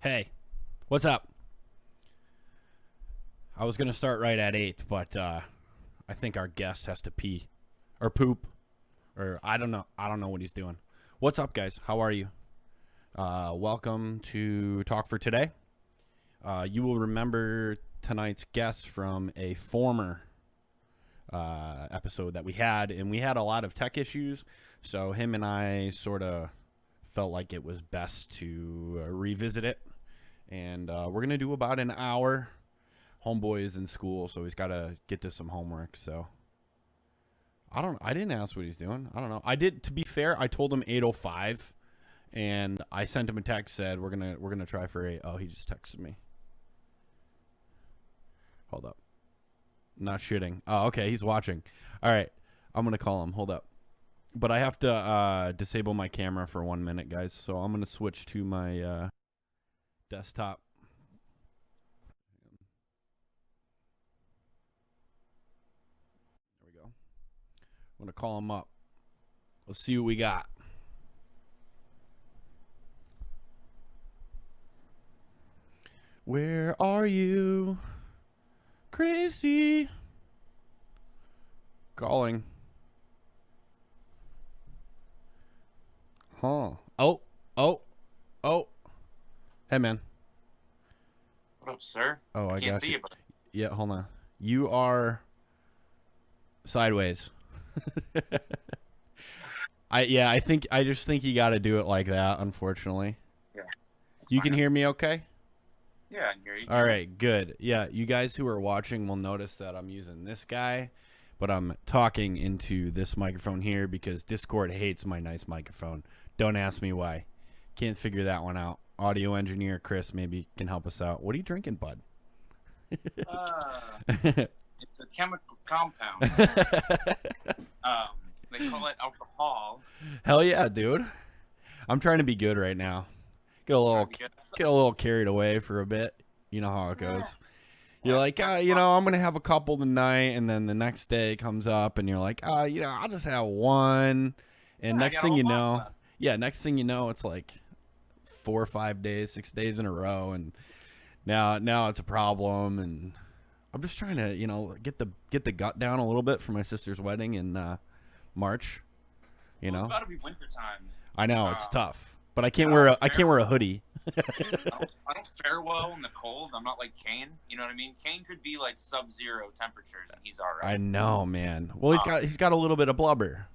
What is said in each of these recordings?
Hey, what's up? I was gonna start right at 8, but I think our guest has to pee or poop or I don't know. I don't know what he's doing. What's up, guys? How are you? Welcome to Talk for Today. You will remember tonight's guest from a former episode that we had, and we had a lot of tech issues. So him and I sort of felt like it was best to revisit it. And we're gonna do about an hour. Homeboy is in school, so he's got to get to some homework. So I didn't ask what he's doing. I don't know. I did. To be fair, I told him 8:05, and I sent him a text said we're gonna try for 8. Oh, he just texted me. Hold up. Not shitting. Oh, okay. He's watching. All right. I'm gonna call him. Hold up. But I have to disable my camera for 1 minute, guys. So I'm gonna switch to my desktop. There we go. I'm gonna call him up. Let's see what we got. Where are you? Crazy. Calling. Huh. Oh. Hey, man. What up, sir? Oh, I Can't got see you. you, but Yeah, hold on. You are sideways. I just think you got to do it like that, unfortunately. yeah. You can hear me okay? Yeah, I can hear you. All right, good. Yeah, you guys who are watching will notice that I'm using this guy, but I'm talking into this microphone here because Discord hates my nice microphone. Don't ask me why. Can't figure that one out. Audio engineer Chris maybe can help us out. What are you drinking, bud? It's a chemical compound. They call it alcohol. Hell yeah, dude. I'm trying to be good right now. Get a little carried away for a bit. You know how it goes. You're like, I'm going to have a couple tonight, and then the next day comes up, and you're like, I'll just have one. And next thing you know, it's like 4 or 5 days, 6 days in a row, and now it's a problem. And I'm just trying to, get the gut down a little bit for my sister's wedding in March. It's about to be winter time. I know it's tough, but I can't wear a hoodie. I don't fare well in the cold. I'm not like Kane. You know what I mean? Kane could be like sub-zero temperatures, and he's all right. I know, man. Well, he's got a little bit of blubber.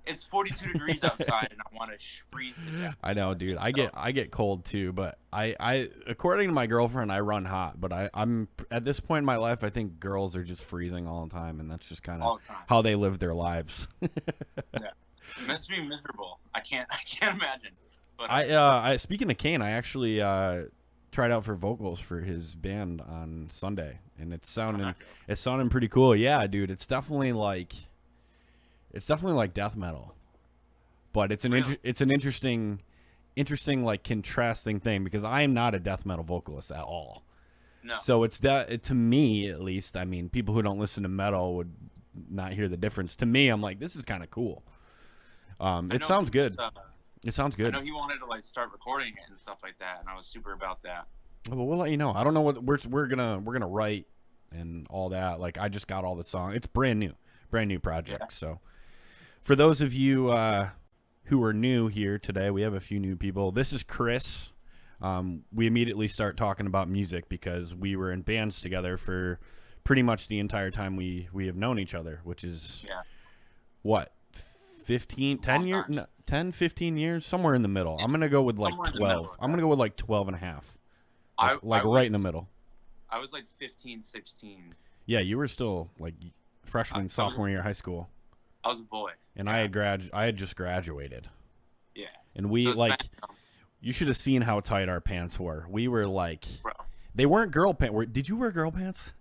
It's 42 degrees outside, and I want to freeze to death. I know, dude. I get cold too, but I according to my girlfriend, I run hot. But I'm at this point in my life, I think girls are just freezing all the time, and that's just kind of how they live their lives. Yeah, it makes me miserable. I can't imagine. But I speaking of Kane, I actually tried out for vocals for his band on Sunday, and it's sounding pretty cool. Yeah, dude, it's definitely like death metal, but it's an interesting like contrasting thing because I am not a death metal vocalist at all. No. So to me at least. I mean, people who don't listen to metal would not hear the difference. To me, I'm like, this is kind of cool. It sounds good. It sounds good. I know he wanted to like start recording it and stuff like that, and I was super about that. Well, we'll let you know. I don't know what we're gonna write and all that. Like, I just got all the songs. It's brand new project. Yeah. So for those of you who are new here today, we have a few new people. This is Chris. We immediately start talking about music because we were in bands together for pretty much the entire time we have known each other, which is what 15 years, somewhere in the middle. I'm gonna go with like 12. I'm gonna go with like 12 and a half. Right in the middle. I was like 15, 16. Yeah, you were still like freshman, sophomore year of high school. I was a boy. And yeah. I had just graduated. Yeah. And we you should have seen how tight our pants were. We were like, bro. They weren't girl pants. Did you wear girl pants?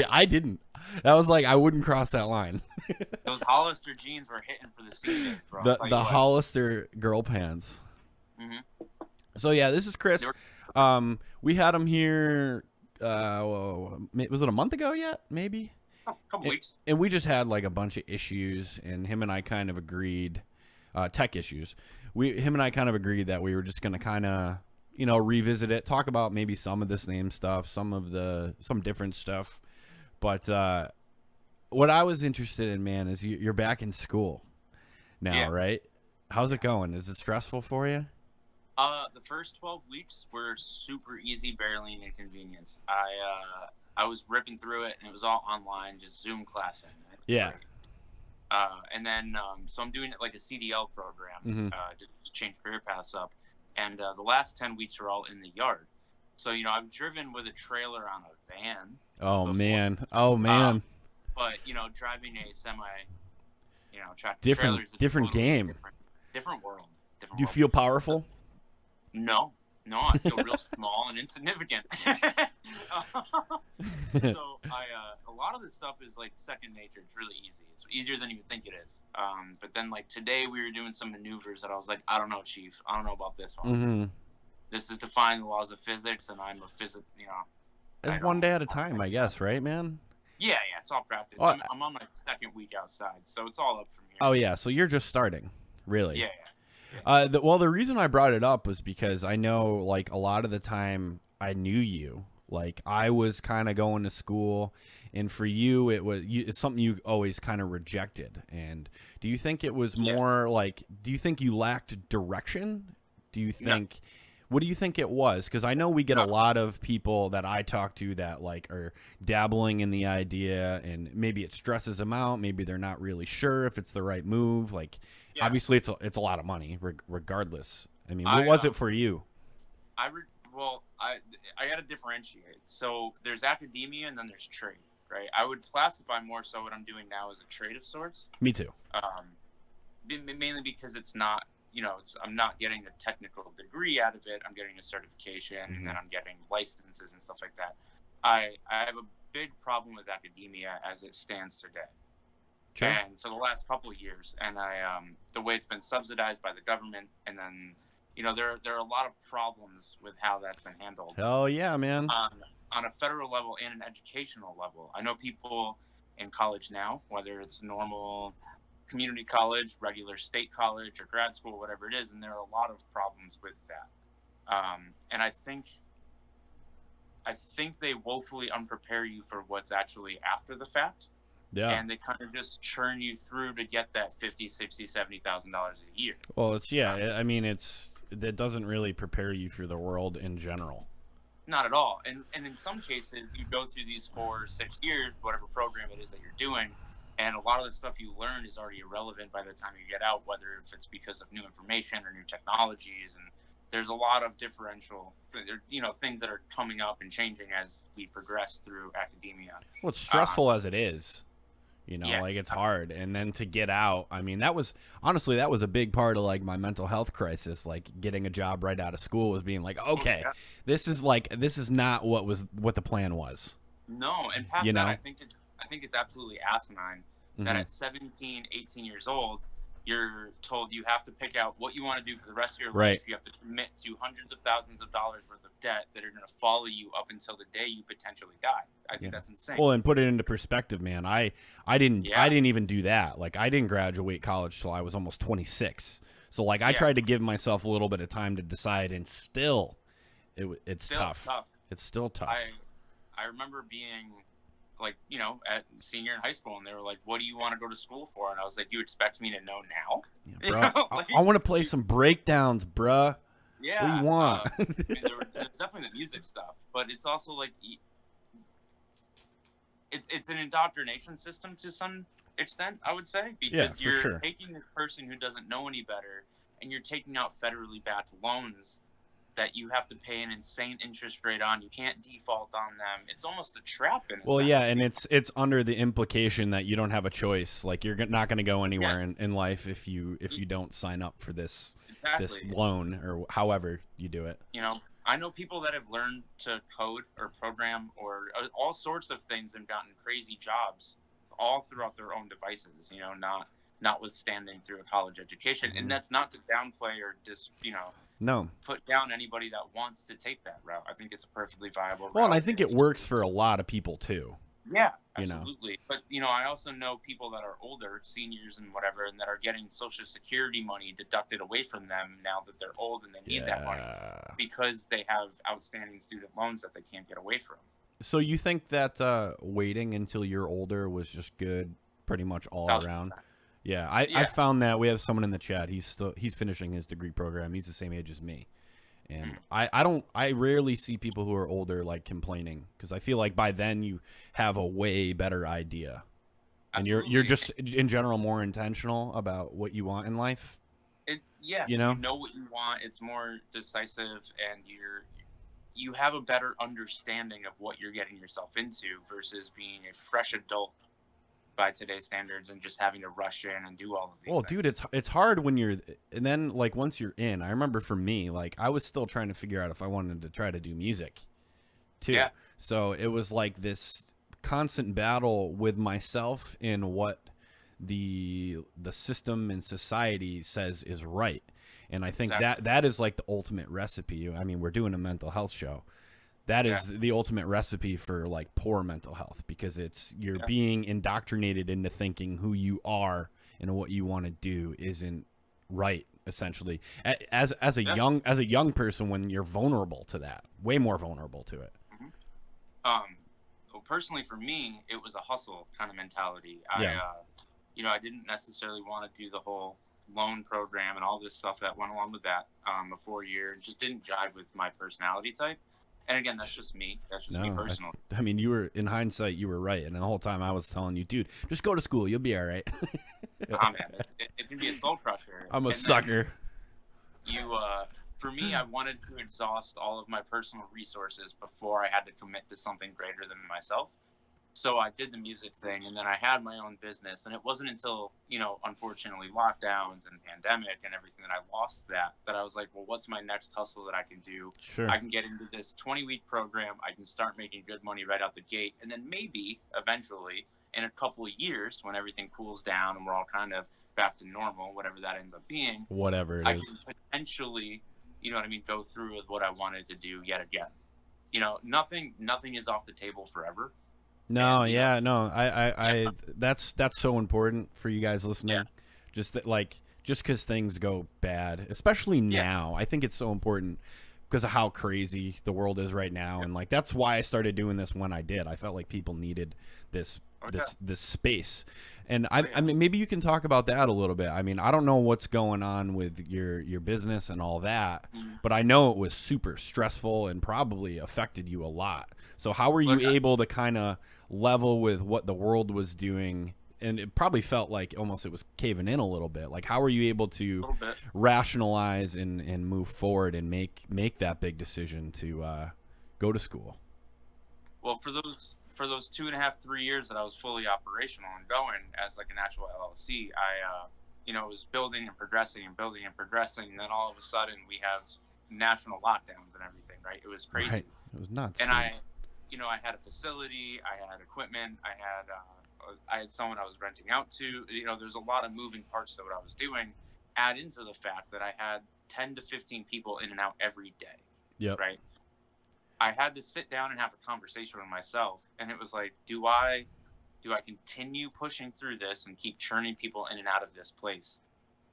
I didn't. That was like, I wouldn't cross that line. Those Hollister jeans were hitting for the season, bro. The Hollister girl pants. Mm-hmm. So yeah, this is Chris. We had him here. Was it a month ago yet? Maybe. A couple weeks. And we just had like a bunch of issues, and him and I kind of agreed, tech issues. Him and I kind of agreed that we were just gonna kind of, revisit it, talk about maybe some of this name stuff, some different stuff. But what I was interested in, man, is you're back in school now, Yeah. right? How's it going? Is it stressful for you? The first 12 weeks were super easy, barely an inconvenience. I was ripping through it, and it was all online, just Zoom classing. It was Yeah. great. And then so I'm doing it like a CDL program, Mm-hmm. to change career paths up. And the last 10 weeks are all in the yard. So I've driven with a trailer on a van. Oh before. man. Oh man. But driving a semi, tractor Different trailer is a different totally game. different world. Different Do you world. feel powerful? No, I feel real small and insignificant. So a lot of this stuff is like second nature. It's really easy. It's easier than you would think it is. But then like today we were doing some maneuvers that I was like, I don't know, Chief. I don't know about this one. Mm-hmm. This is defying the laws of physics, and I'm a It's one day at a time, I guess, right, man? Yeah, it's all practice. Oh, I'm on my second week outside, so it's all up from here. Oh yeah, so you're just starting, really? Yeah. The reason I brought it up was because I know, like, a lot of the time I knew you. Like, I was kind of going to school, and for you, it's something you always kind of rejected. And do you think it was more like? Do you think you lacked direction? Do you think? No. What do you think it was? Because I know we get a lot of people that I talk to that like are dabbling in the idea, and maybe it stresses them out. Maybe they're not really sure if it's the right move. Like, obviously, it's a lot of money, regardless. I mean, what was it for you? I got to differentiate. So there's academia and then there's trade, right? I would classify more so what I'm doing now as a trade of sorts. Me too. Mainly because it's not. I'm not getting a technical degree out of it. I'm getting a certification, and then I'm getting licenses and stuff like that. I have a big problem with academia as it stands today. Sure. And for the last couple of years, and the way it's been subsidized by the government, and then there are a lot of problems with how that's been handled. Hell yeah, man. On a federal level and an educational level, I know people in college now, whether it's normal community college, regular state college, or grad school, whatever it is, and there are a lot of problems with that. And I think they woefully unprepare you for what's actually after the fact. Yeah. And they kind of just churn you through to get that $50,000, $60,000, $70,000 a year. Well, that doesn't really prepare you for the world in general. Not at all. And in some cases, you go through these 4 or 6 years, whatever program it is that you're doing, and a lot of the stuff you learn is already irrelevant by the time you get out, whether if it's because of new information or new technologies. And there's a lot of differential, things that are coming up and changing as we progress through academia. Well, it's stressful as it is. Like it's hard. And then to get out, I mean, that was a big part of like my mental health crisis. Like getting a job right out of school was being like, okay, this is not what the plan was. No. And past that, I think it's absolutely asinine that at 17, 18 years old, you're told you have to pick out what you want to do for the rest of your life. You have to commit to hundreds of thousands of dollars worth of debt that are going to follow you up until the day you potentially die. I think that's insane. Well, and put it into perspective, man. I didn't even do that. Like I didn't graduate college till I was almost 26. So like I tried to give myself a little bit of time to decide, and still, it's tough. It's still tough. I remember being like, at senior in high school, and they were like, what do you want to go to school for? And I was like, you expect me to know now? Yeah, bro, I want to play some breakdowns, bruh. Yeah. What do you want? I mean, there's definitely the music stuff, but it's also like, it's an indoctrination system to some extent, I would say, because you're taking this person who doesn't know any better, and you're taking out federally backed loans that you have to pay an insane interest rate on. You can't default on them. It's almost a trap in a sense. Yeah, and it's under the implication that you don't have a choice. Like you're not going to go anywhere in life if you don't sign up for this loan or however you do it. I know people that have learned to code or program or all sorts of things and gotten crazy jobs all throughout their own devices, notwithstanding through a college education. And that's not to downplay or put down anybody that wants to take that route. I think it's a perfectly viable route. Well, and I think it works for a lot of people too. Yeah, you know. absolutely. But I also know people that are older, seniors and whatever, and that are getting Social Security money deducted away from them now that they're old and they need that money Yeah. because they have outstanding student loans that they can't get away from. So you think that waiting until you're older was just good, pretty much all Thousand around? percent. Yeah, I Yeah. found that we have someone in the chat. He's finishing his degree program. He's the same age as me, and Mm. I rarely see people who are older like complaining because I feel like by then you have a way better idea, and you're Absolutely. just in general more intentional about what you want in life. Yes, You you know? know what you want. It's more decisive, and you have a better understanding of what you're getting yourself into versus being a fresh adult by today's standards and just having to rush in and do all of these Well, dude, things. it's hard when you're, and then like once you're in. I remember for me, like I was still trying to figure out if I wanted to try to do music too. Yeah. So it was like this constant battle with myself in what the system and society says is right. And I think Exactly. that is like the ultimate recipe. I mean, we're doing a mental health show. That Yeah. is the ultimate recipe for like poor mental health because it's you're Yeah. being indoctrinated into thinking who you are and what you want to do isn't right essentially as a Yeah. young person when you're vulnerable to that, way more vulnerable to it. hmm well, personally for me, it was a hustle kind of mentality. Yeah. I didn't necessarily want to do the whole loan program and all this stuff that went along with that. A 4 year it just didn't jive with my personality type. And again, that's just me. That's just me No, personally. I mean, you were in hindsight, you were right, and the whole time I was telling you, dude, just go to school, you'll be all right. Ah, man, it can be a soul crusher. I'm a And then sucker. for me, I wanted to exhaust all of my personal resources before I had to commit to something greater than myself. So I did the music thing, and then I had my own business. And it wasn't until unfortunately, lockdowns and pandemic and everything that I lost that I was like, well, what's my next hustle that I can do? Sure. I can get into this 20-week program. I can start making good money right out the gate, and then maybe eventually, in a couple of years, when everything cools down and we're all kind of back to normal, whatever that ends up being, Whatever it I is. can potentially, go through with what I wanted to do yet again. Nothing is off the table forever. No, And yeah, no, yeah, that's so important for you guys yeah, listening. Just that, like, just because things go bad, especially yeah, now, I think it's so important because of how crazy the world is right now, yeah. and like that's why I started doing this when I did. I felt like people needed this Okay. this space, and Oh, I yeah. mean maybe you can talk about that a little bit. I mean I don't know what's going on with your business and all that, Mm. but I know it was super stressful and probably affected you a lot. So how were you Look, able to kind of level with what the world was doing? And it probably felt like almost it was caving in a little bit. Like how were you able a to little bit. rationalize and move forward and make that big decision to go to school? Well, for those 2.5, 3 years that I was fully operational and going as like an actual LLC, I was building and progressing and building and progressing, and then all of a sudden we have national lockdowns and everything. Right? It was Right. crazy. It was nuts, And dude. I had a facility, I had equipment, I had someone I was renting out to. There's a lot of moving parts to what I was doing. Add into the fact that I had 10 to 15 people in and out every day, Yep. right? I had to sit down and have a conversation with myself, and it was like, do I continue pushing through this and keep churning people in and out of this place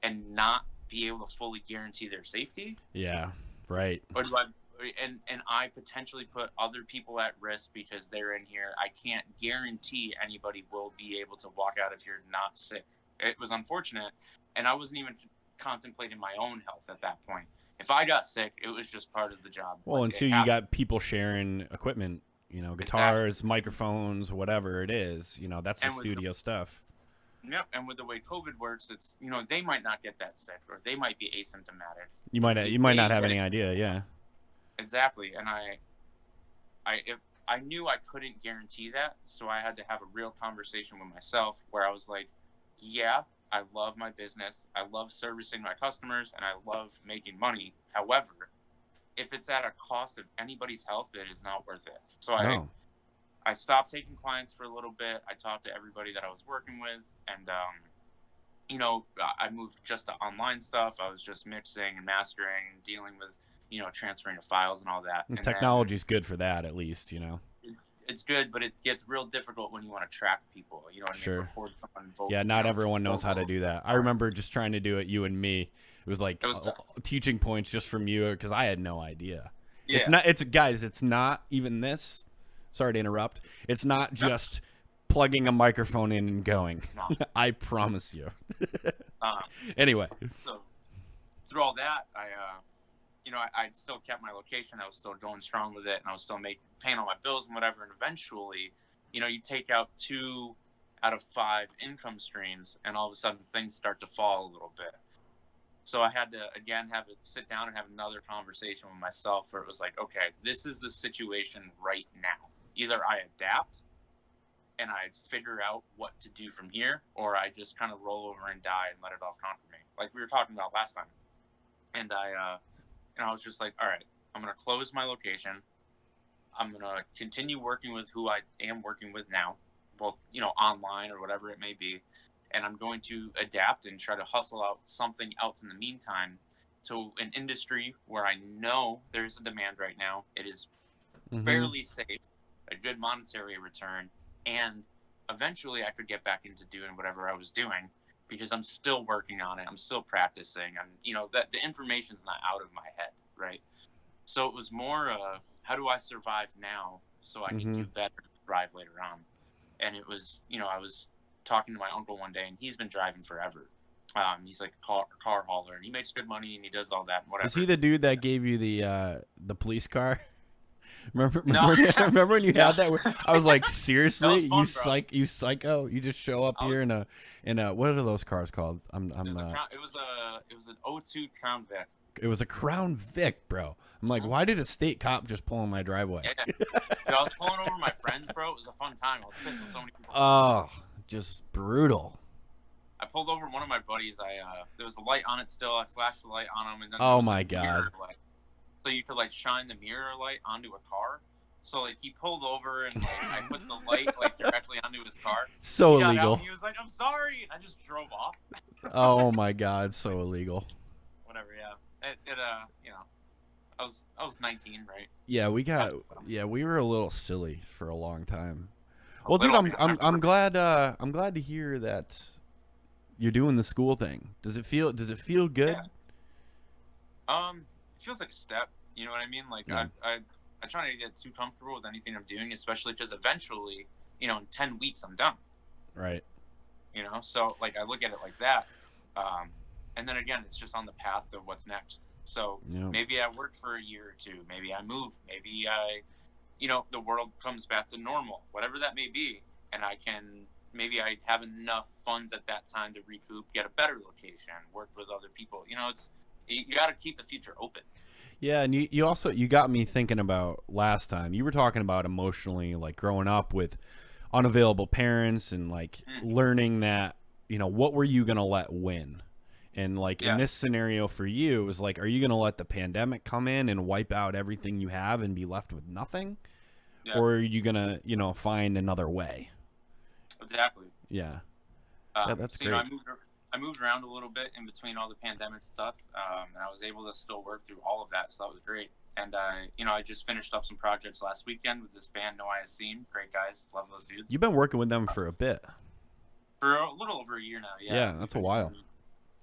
and not be able to fully guarantee their safety? Yeah. Right. Or do I potentially put other people at risk because they're in here? I can't guarantee anybody will be able to walk out of here not sick. It was unfortunate, and I wasn't even contemplating my own health at that point. If I got sick, it was just part of the job. Well, Like, it until you happened. got people sharing equipment, Exactly. guitars, microphones, whatever it is, that's the And with studio stuff. Yep, and with the way COVID works, it's they might not get that sick, or they might be asymptomatic. You might not They have get any it idea, yeah. exactly, and if I knew I couldn't guarantee that, so I had to have a real conversation with myself where I was like, yeah, I love my business, I love servicing my customers, and I love making money. However, if it's at a cost of anybody's health, it is not worth it. So No. I stopped taking clients for a little bit. I talked to everybody that I was working with, and I moved just to online stuff. I was just mixing and mastering and dealing with transferring of files and all that. And And then technology's good for that at least. it's good, but it gets real difficult when you want to track people. You know what I mean? Sure. Record someone vote. Yeah, not everyone knows how to do that. I remember just trying to do it, you and me. It was like teaching points just from you because I had no idea. Yeah. It's not even this. Sorry to interrupt. It's not just plugging a microphone in and going. No. I promise you. Anyway. So through all that, I still kept my location. I was still going strong with it, and I was still paying all my bills and whatever. And eventually, you take out 2 out of 5 income streams, and all of a sudden things start to fall a little bit. So I had to, again, sit down and have another conversation with myself where it was like, okay, this is the situation right now. Either I adapt and I figure out what to do from here, or I just kind of roll over and die and let it all conquer me, like we were talking about last time. And I was just like, all right, I'm going to close my location. I'm going to continue working with who I am working with now, both, online or whatever it may be. And I'm going to adapt and try to hustle out something else in the meantime to an industry where I know there's a demand right now. It is fairly safe, a good monetary return, and eventually I could get back into doing whatever I was doing because I'm still working on it. I'm still practicing. That the information's not out of my head, right? So it was more, how do I survive now so I can do better, thrive later on? And it was, I was talking to my uncle one day, and he's been driving forever. He's like a car hauler, and he makes good money, and he does all that and whatever. Is he the dude that gave you the police car? Remember when you had that? I was like, seriously, was fun, you psycho! You just show up here in a what are those cars called? It was an 02 Crown Vic. It was a Crown Vic, bro. I'm like, why did a state cop just pull in my driveway? Yeah. I was pulling over my friends, bro. It was a fun time. I was pissed with so many people. Oh, just brutal. I pulled over one of my buddies. There was a light on it still. I flashed the light on him, and then oh my god! So you could shine the mirror light onto a car. So he pulled over, and I put the light directly onto his car. So he illegal. He was like, "I'm sorry," and I just drove off. Oh my god, so illegal. Whatever, yeah. I was 19, right? Yeah, we were a little silly for a long time. Well, dude, I'm glad to hear that you're doing the school thing. Does it feel good? Yeah. It feels like a step. You know what I mean? Yeah. I try not to get too comfortable with anything I'm doing, especially because eventually, in 10 weeks I'm done. Right. So I look at it like that, and then again, it's just on the path of what's next. So maybe I work for a year or two. Maybe I move. Maybe the world comes back to normal, whatever that may be, and maybe I have enough funds at that time to recoup, get a better location, work with other people. You got to keep the future open. Yeah, and you got me thinking about last time. You were talking about emotionally, growing up with unavailable parents and learning that, what were you going to let win? And in this scenario for you, it was are you going to let the pandemic come in and wipe out everything you have and be left with nothing? Yeah. Or are you going to, find another way? Exactly. Yeah. That's great. I moved around a little bit in between all the pandemic stuff, and I was able to still work through all of that, so that was great. And I just finished up some projects last weekend with this band, No Eye Seen. Great guys, love those dudes. You've been working with them for a bit. For a little over a year now, yeah. Yeah, that's a while.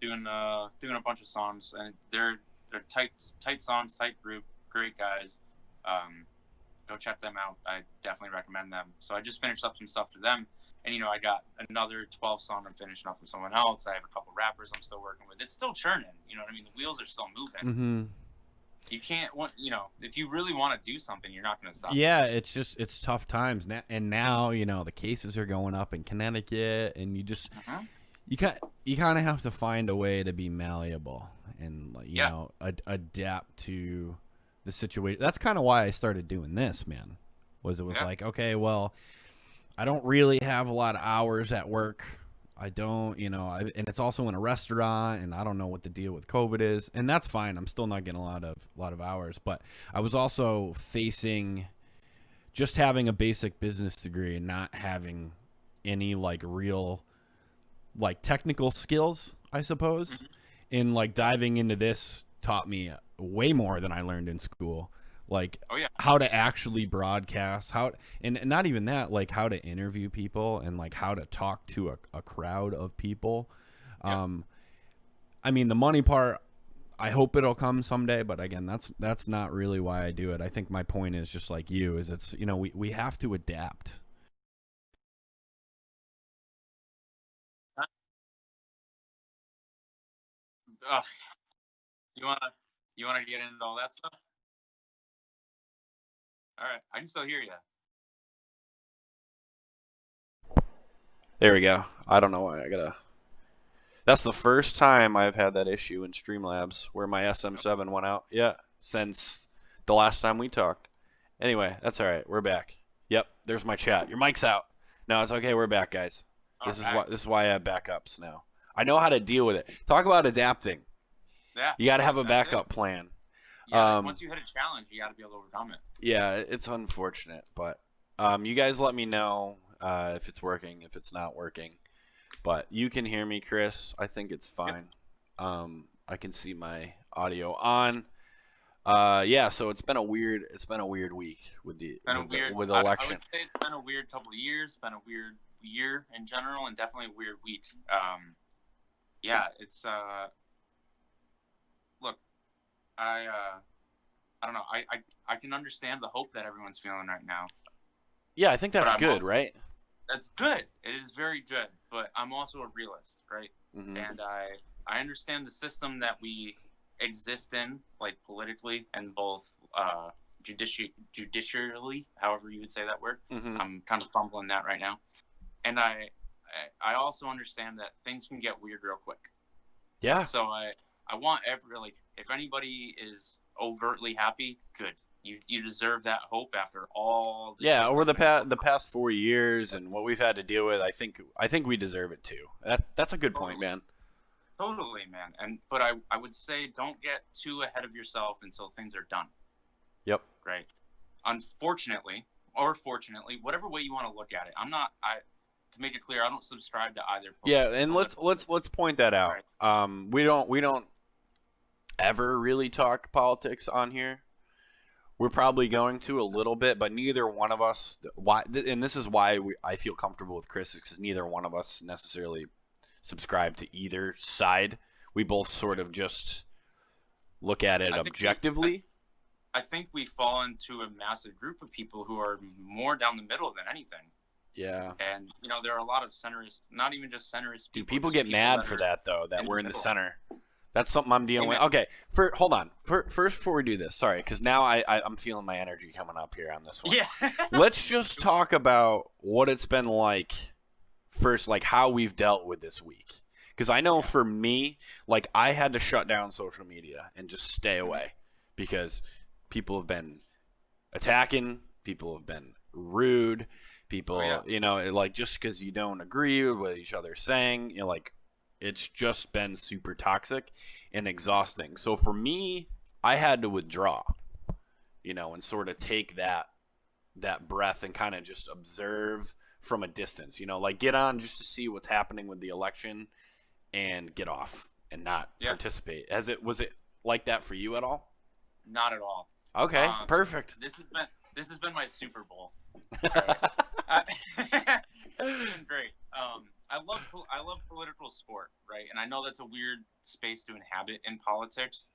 Doing a bunch of songs, and they're tight songs, tight group, great guys. Go check them out. I definitely recommend them. So I just finished up some stuff for them. And, I got another 12 song I'm finishing up with someone else. I have a couple rappers I'm still working with. It's still churning. You know what I mean? The wheels are still moving. Mm-hmm. You can't, if you really want to do something, you're not going to stop. Yeah, it's tough times. And now, the cases are going up in Connecticut. And you just, you kind of have to find a way to be malleable and, adapt to the situation. That's kind of why I started doing this, man. It was okay, well, I don't really have a lot of hours at work. I don't, and it's also in a restaurant, and I don't know what the deal with COVID is, and that's fine. I'm still not getting a lot of hours, but I was also facing just having a basic business degree and not having any real technical skills, I suppose. And diving into this taught me way more than I learned in school. like Oh yeah. how to actually broadcast, and not even that, like how to interview people and like how to talk to a crowd of people. Yep. I mean, the money part, I hope it'll come someday, but again, that's not really why I do it. I think my point is just like you, is it's, you know, we have to adapt. Ugh, you wanna you wanna get into all that stuff? All right, I can still hear you. There we go. I don't know why I gotta. That's the first time I've had that issue in Streamlabs where my SM7 went out. Yeah, since the last time we talked. Anyway, that's all right. We're back. Yep, there's my chat. Your mic's out. No, it's okay. We're back, guys. This is why I have backups now. I know how to deal with it. Talk about adapting. Yeah. You got to have a backup plan. Yeah, once you hit a challenge, you got to be able to overcome it. Yeah, it's unfortunate, but you guys let me know if it's working, if it's not working. But you can hear me, Chris. I think it's fine. Yep. I can see my audio on. Yeah, so it's been a weird week with the election. I would say it's been a weird couple of years. It's been a weird year in general, and definitely a weird week. Yeah, it's look, I don't know. I can understand the hope that everyone's feeling right now. Yeah, I think that's good, right? That's good. It is very good, but I'm also a realist, right? Mm-hmm. And I understand the system that we exist in, like politically and both judicially, however you would say that word. Mm-hmm. I'm kind of fumbling that right now. And I also understand that things can get weird real quick. Yeah. So I want if anybody is overtly happy, good. You deserve that hope after all. Over the past 4 years and what we've had to deal with, I think we deserve it too. That's a good point, man. Totally, man. But I would say don't get too ahead of yourself until things are done. Yep. Right. Unfortunately, or fortunately, whatever way you want to look at it, to make it clear, I don't subscribe to either. Yeah, and let's point that out. Right. We don't ever really talk politics on here. We're probably going to a little bit, but neither one of us. And this is why I feel comfortable with Chris, because neither one of us necessarily subscribe to either side. We both sort of just look at it objectively. I think we fall into a massive group of people who are more down the middle than anything. Yeah. And there are a lot of centrist, not even just centrist. Do people get mad for that though? That we're in the center. That's something I'm dealing with. Okay, hold on. First, before we do this, sorry, because now I'm feeling my energy coming up here on this one. Yeah. Let's just talk about what it's been like. First, like how we've dealt with this week. Because I know for me, like I had to shut down social media and just stay away because people have been attacking, people have been rude, people, like just because you don't agree with what each other's saying, like it's just been super toxic and exhausting. So for me, I had to withdraw, and sort of take that breath and kind of just observe from a distance, like get on just to see what's happening with the election and get off and not participate. Was it like that for you at all? Not at all. Okay, perfect. This has been my Super Bowl. It's been great. I love political sport, right? And I know that's a weird space to inhabit in politics.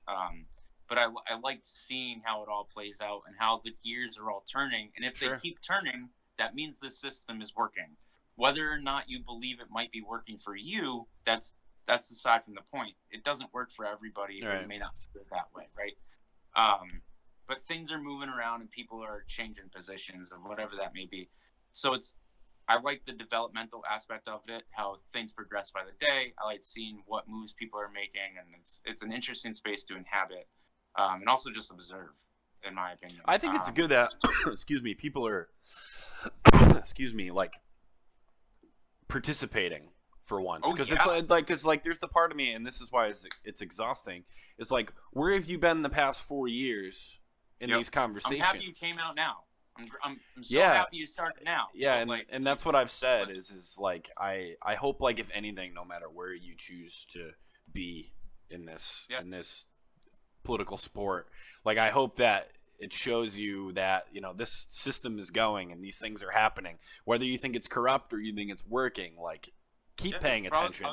But I like seeing how it all plays out and how the gears are all turning. And if they keep turning, that means the system is working. Whether or not you believe it might be working for you, that's aside from the point. It doesn't work for everybody. Right. It may not feel that way, right? But things are moving around and people are changing positions or whatever that may be. So I like the developmental aspect of it, how things progress by the day. I like seeing what moves people are making, and it's an interesting space to inhabit, and also just observe, in my opinion. I think it's good that, excuse me, people are, like participating for once, because it's like there's the part of me, and this is why it's exhausting. It's like, where have you been the past 4 years in these conversations? I'm happy you came out now. I'm so happy you started now. Yeah, and that's what I've said is like I hope, like, if anything, no matter where you choose to be in this political sport, like I hope that it shows you that, you know, this system is going and these things are happening, whether you think it's corrupt or you think it's working. Like, keep paying attention.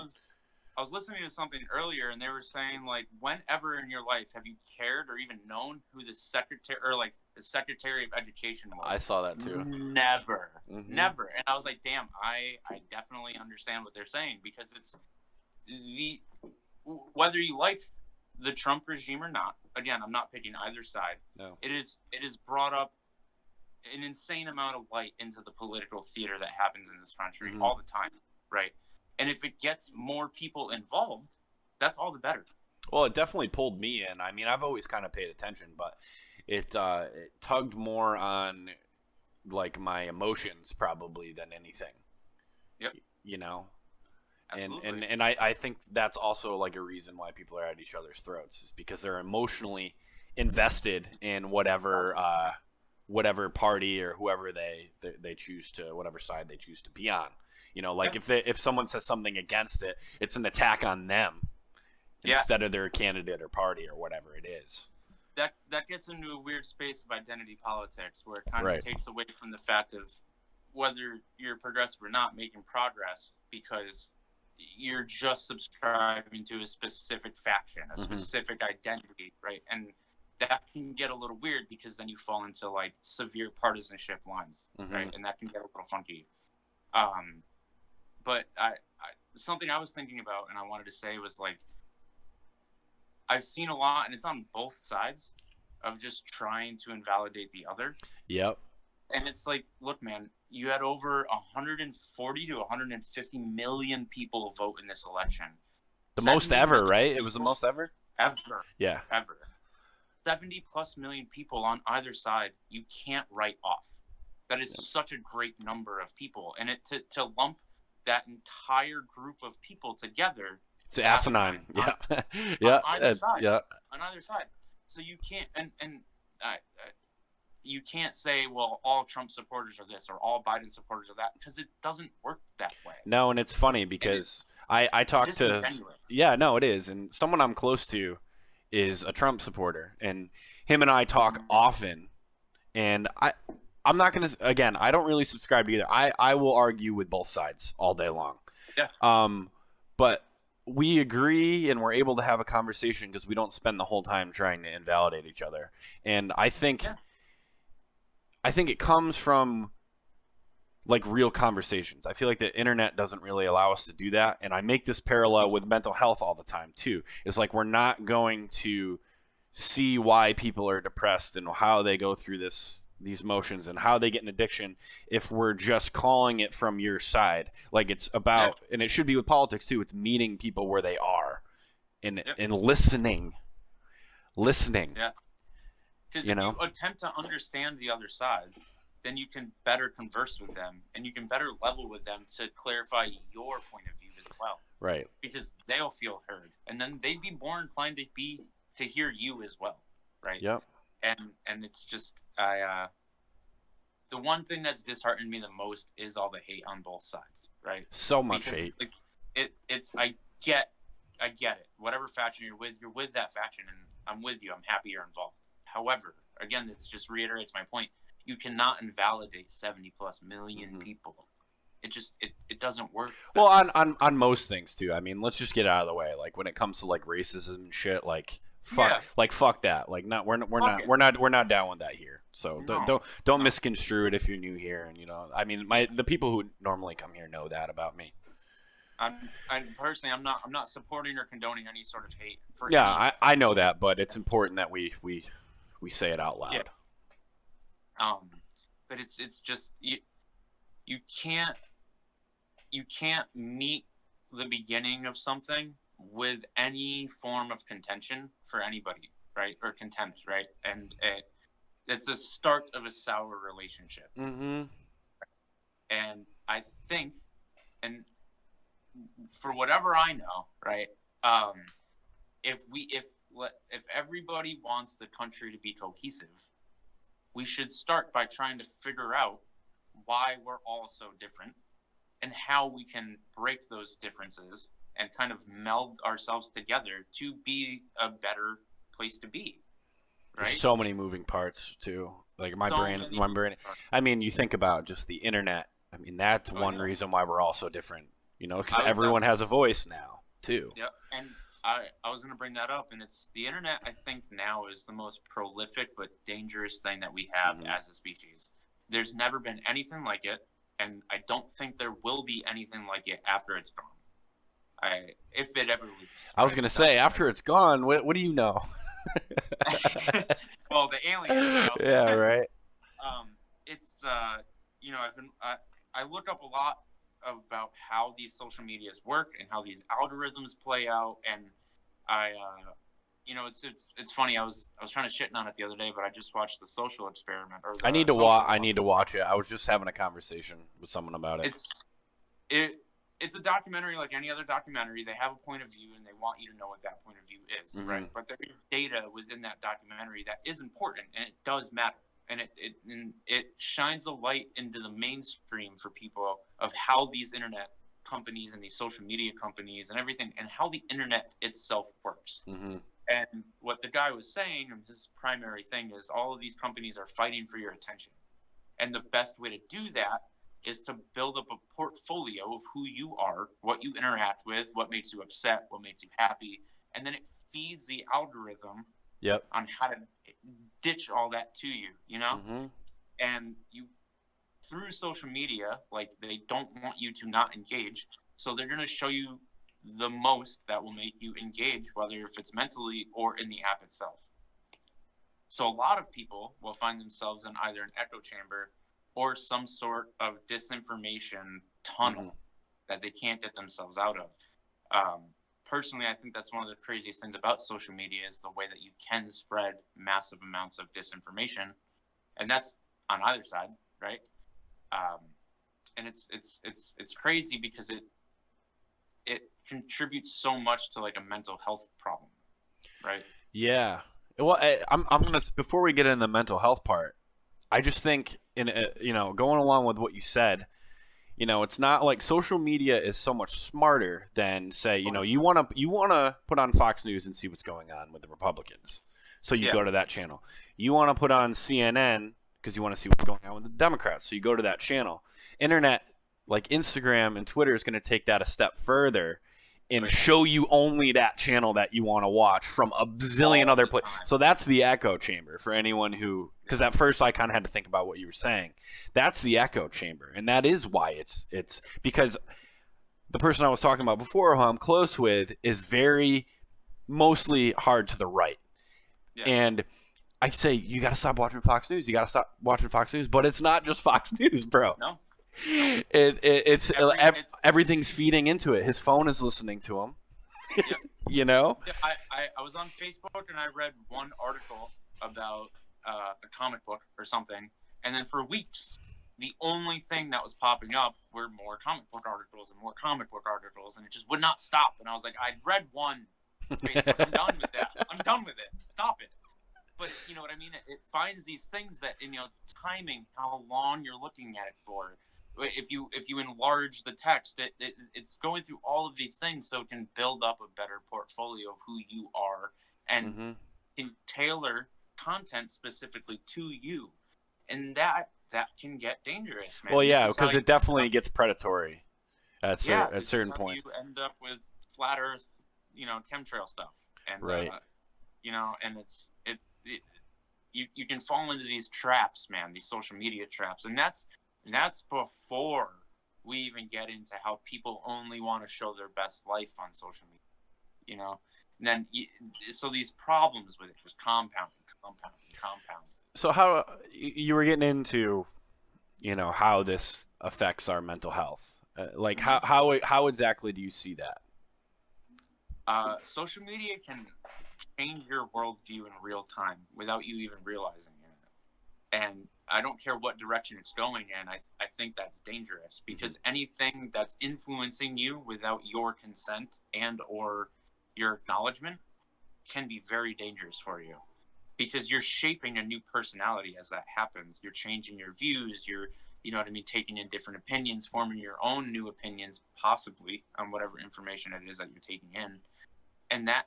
I was listening to something earlier, and they were saying, like, whenever in your life have you cared or even known who the Secretary of Education was? I saw that too. Never. Never. And I was like, damn, I definitely understand what they're saying, because it's whether you like the Trump regime or not. Again, I'm not picking either side. No. It is brought up an insane amount of light into the political theater that happens in this country all the time, right? And if it gets more people involved, that's all the better. Well, it definitely pulled me in. I mean, I've always kind of paid attention, but it tugged more on like my emotions probably than anything. Yep. You know? Absolutely. And I think that's also like a reason why people are at each other's throats, is because they're emotionally invested in whatever party or whoever they choose to, whatever side they choose to be on. You know, like if someone says something against it, it's an attack on them instead of their candidate or party or whatever it is. That gets into a weird space of identity politics, where it kind of takes away from the fact of whether you're progressive or not making progress, because you're just subscribing to a specific faction, a specific identity, right? And that can get a little weird, because then you fall into like severe partisanship lines, right? And that can get a little funky. But something I was thinking about and I wanted to say was, like, I've seen a lot, and it's on both sides, of just trying to invalidate the other. Yep. And it's like, look, man, you had over 140 to 150 million people vote in this election. The most ever, right? It was the most ever? Ever. Yeah. Ever. 70 plus million people on either side, you can't write off. That is such a great number of people. And to lump that entire group of people together, it's asinine. On either side. So you can't, you can't say, well, all Trump supporters are this or all Biden supporters are that, because it doesn't work that way. No, and it's funny because I talked to it is, and someone I'm close to is a Trump supporter, and him and I talk often, and I'm not gonna, again, I don't really subscribe to either. I will argue with both sides all day long. Yeah. But we agree and we're able to have a conversation because we don't spend the whole time trying to invalidate each other. And I think it comes from like real conversations. I feel like the internet doesn't really allow us to do that. And I make this parallel with mental health all the time too. It's like we're not going to see why people are depressed and how they go through these motions and how they get an addiction if we're just calling it from your side. Like it's about, and it should be with politics too, it's meeting people where they are and listening. Yeah. Because if you attempt to understand the other side, then you can better converse with them and you can better level with them to clarify your point of view as well. Right. Because they'll feel heard, and then they'd be more inclined to hear you as well. Right. Yep. And it's just, the one thing that's disheartened me the most is all the hate on both sides, right? So much hate. Like, I get it. Whatever faction you're with that faction, and I'm with you. I'm happy you're involved. However, again, this just reiterates my point. You cannot invalidate 70 plus million people. It doesn't work. Well, on most things too. I mean, let's just get out of the way. Like when it comes to like racism and shit, like fuck that. Like we're not down with that here. So don't misconstrue it if you're new here. And I mean, the people who normally come here know that about me. I'm not supporting or condoning any sort of hate. I know that, but it's important that we say it out loud. Yeah. But it's just you can't meet the beginning of something with any form of contention for anybody, right? Or contempt, right? And it's the start of a sour relationship. Mm-hmm. And I think, and for whatever I know, right? If everybody wants the country to be cohesive, we should start by trying to figure out why we're all so different and how we can break those differences and kind of meld ourselves together to be a better place to be. There's right? so many moving parts too. Like my So brain, many my brain. I mean, you think about just the internet. I mean, that's Oh one yeah. reason why we're all so different. You know, because I was everyone has a voice now too. Yep. And I was gonna bring that up, and it's the internet. I think now is the most prolific but dangerous thing that we have Mhm. as a species. There's never been anything like it, and I don't think there will be anything like it after it's gone. If it ever leaves, I was right? gonna say after it's gone, what do you know? Well, the aliens know. Yeah, right. It's I look up a lot about how these social medias work and how these algorithms play out, and it's funny. I was trying to shit on it the other day, but I just watched the Social Experiment or I need the to watch. Social I Club. need to watch it. I was just having a conversation with someone about it. It's a documentary like any other documentary. They have a point of view, and they want you to know what that point of view is, right? But there is data within that documentary that is important, and it does matter, and it shines a light into the mainstream for people of how these internet companies and these social media companies and everything, and how the internet itself works. And what the guy was saying, and his primary thing is, all of these companies are fighting for your attention, and the best way to do that is to build up a portfolio of who you are, what you interact with, what makes you upset, what makes you happy, and then it feeds the algorithm Yep. on how to ditch all that to you, you know? And you, through social media, like, they don't want you to not engage, so they're going to show you the most that will make you engage, whether if it's mentally or in the app itself. So a lot of people will find themselves in either an echo chamber or some sort of disinformation tunnel that they can't get themselves out of. Personally, I think that's one of the craziest things about social media is the way that you can spread massive amounts of disinformation, and that's on either side, right? And it's crazy because it contributes so much to like a mental health problem, right? Yeah. Well, I'm gonna before we get into the mental health part, I just think going along with what you said, it's not like social media is so much smarter than say, you wanna put on Fox News and see what's going on with the Republicans, so you go to that channel. You want to put on CNN because you want to see what's going on with the Democrats, so you go to that channel. Internet, like Instagram and Twitter, is going to take that a step further and show you only that channel that you want to watch from a bazillion other places. So that's the echo chamber for anyone who, because at first I kind of had to think about what you were saying. That's the echo chamber, and that is why it's because the person I was talking about before, who I'm close with, is very mostly hard to the right, and I say you got to stop watching Fox News. You got to stop watching Fox News, but it's not just Fox News, bro. No. It's everything's feeding into it. His phone is listening to him. I was on Facebook and I read one article about a comic book or something, and then for weeks the only thing that was popping up were more comic book articles and more comic book articles, and it just would not stop. And I was like, I read one Facebook. I'm done with that. I'm done with it. Stop it. But you know what I mean? It finds these things that, it's timing how long you're looking at it for. If you enlarge the text, it's going through all of these things so it can build up a better portfolio of who you are and can tailor content specifically to you, and that can get dangerous, man. Well, yeah, because it definitely gets predatory at certain points. You end up with flat Earth, chemtrail stuff, and right. And you can fall into these traps, man. These social media traps, and that's before we even get into how people only want to show their best life on social media, And then, so these problems with it just compounding. So how you were getting into, how this affects our mental health? Like how exactly do you see that? Social media can change your worldview in real time without you even realizing it. And I don't care what direction it's going in. I think that's dangerous because anything that's influencing you without your consent and or your acknowledgement can be very dangerous for you, because you're shaping a new personality as that happens. You're changing your views. You're, taking in different opinions, forming your own new opinions, possibly on whatever information it is that you're taking in. And that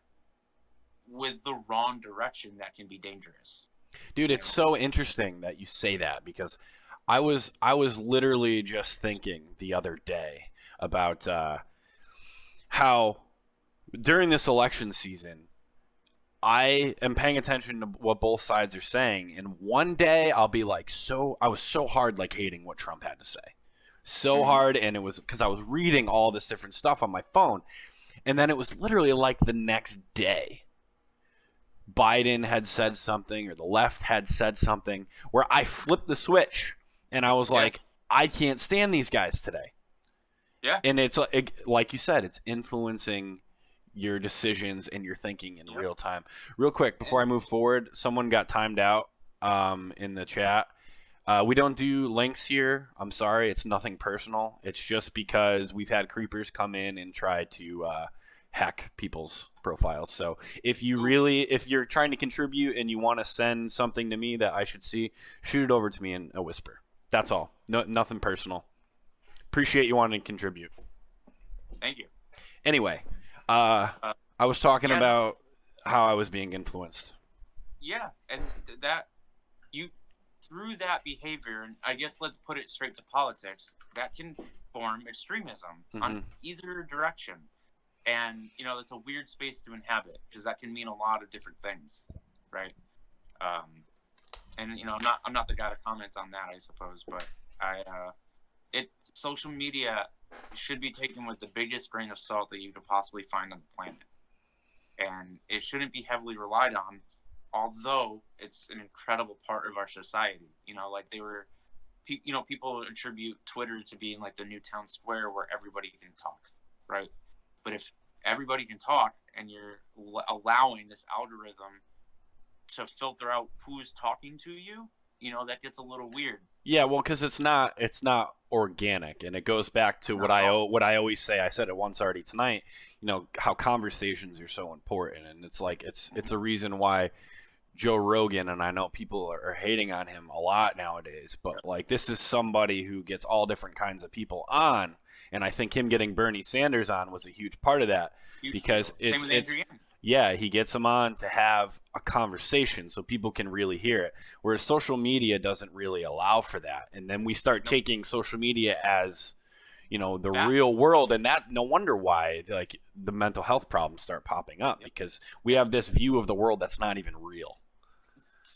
with the wrong direction that can be dangerous. Dude, it's so interesting that you say that, because I was literally just thinking the other day about how during this election season I am paying attention to what both sides are saying, and one day I'll be like, I was so hard like hating what Trump had to say. So hard, and it was because I was reading all this different stuff on my phone, and then it was literally like the next day Biden had said something or the left had said something where I flipped the switch and I was like, I can't stand these guys today. Yeah. And it's like you said, it's influencing your decisions and your thinking in real time. Real quick, before I move forward, someone got timed out in the chat. We don't do links here. I'm sorry. It's nothing personal. It's just because we've had creepers come in and try to hack people's profiles. So if you're trying to contribute and you want to send something to me that I should see, shoot it over to me in a whisper. That's all. No, nothing personal. Appreciate you wanting to contribute. Thank you. Anyway, I was talking about how I was being influenced. Yeah, and that you through that behavior, and I guess let's put it straight to politics, that can form extremism on either direction. And, you know, it's a weird space to inhabit because that can mean a lot of different things, right? And, you know, I'm not the guy to comment on that, I suppose, but social media should be taken with the biggest grain of salt that you could possibly find on the planet. And it shouldn't be heavily relied on, although it's an incredible part of our society. You know, like people attribute Twitter to being like the new town square where everybody can talk, right? But if everybody can talk and you're allowing this algorithm to filter out who's talking to you, you know, that gets a little weird. Yeah, well, because it's not organic, and it goes back to what I always say. I said it once already tonight. You know, how conversations are so important, and it's like it's a reason why Joe Rogan, and I know people are hating on him a lot nowadays, but like this is somebody who gets all different kinds of people on, and I think him getting Bernie Sanders on was a huge part of that because he gets them on to have a conversation so people can really hear it, whereas social media doesn't really allow for that. And then we start taking social media as, you know, the real world, and that no wonder why like the mental health problems start popping up because we have this view of the world that's not even real.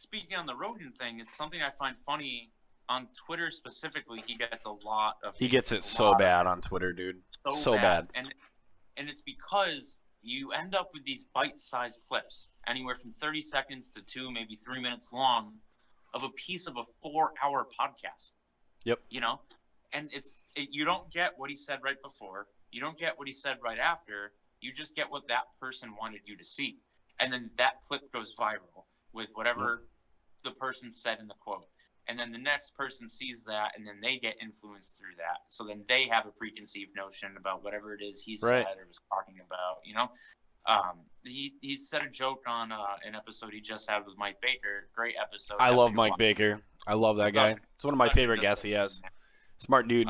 Speaking on the Rogan thing, it's something I find funny on Twitter specifically. He gets a lot of so bad on Twitter, dude. So bad. And it's because you end up with these bite-sized clips, anywhere from 30 seconds to 2, maybe 3 minutes long, of a piece of a 4-hour podcast. Yep. You know, and you don't get what he said right before. You don't get what he said right after. You just get what that person wanted you to see, and then that clip goes viral with whatever the person said in the quote. And then the next person sees that, and then they get influenced through that. So then they have a preconceived notion about whatever it is he said or was talking about, you know? He said a joke on an episode he just had with Mike Baker. Great episode. I love Mike Baker. I love that guy. It's one of my favorite guests he has. Smart dude.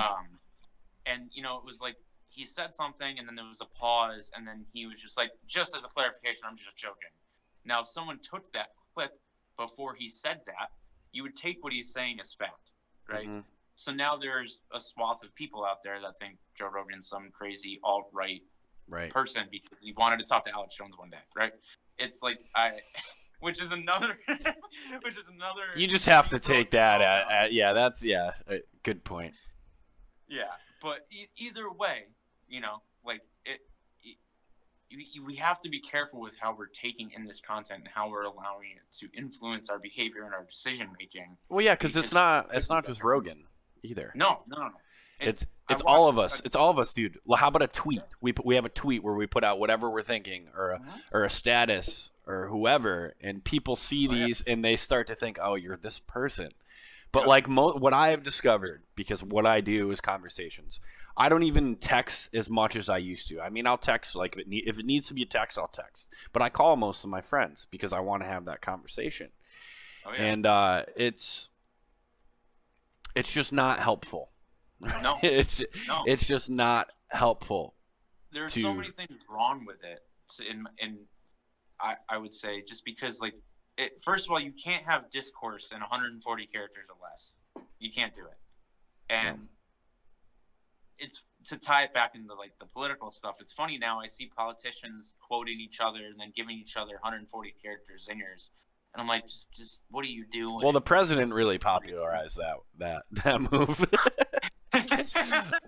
And, you know, it was like he said something, and then there was a pause, and then he was just like, just as a clarification, I'm just joking. Now, if someone took that clip before he said that, you would take what he's saying as fact, right? So now there's a swath of people out there that think Joe Rogan's some crazy alt-right person because he wanted to talk to Alex Jones one day, right? It's like which is another. You just have to take that at good point. Yeah, but either way, you know, like we have to be careful with how we're taking in this content and how we're allowing it to influence our behavior and our decision making. Well, yeah, because it's not just Rogan either. No. It's all of us. It's all of us, dude. Well, how about a tweet? We have a tweet where we put out whatever we're thinking, or a status, or whoever, and people see these and they start to think, oh, you're this person. But like what I have discovered, because what I do is conversations. I don't even text as much as I used to. I mean, I'll text like if it needs to be a text, I'll text. But I call most of my friends because I want to have that conversation. Oh, yeah. And it's just not helpful. No, it's just not helpful. There's so many things wrong with it, and I would say, just because like first of all, you can't have discourse in 140 characters or less. You can't do it. And No. it's to tie it back into like the political stuff. It's funny now. I see politicians quoting each other and then giving each other 140 character zingers, and I'm like, just what are you doing? Well, the president really popularized that move.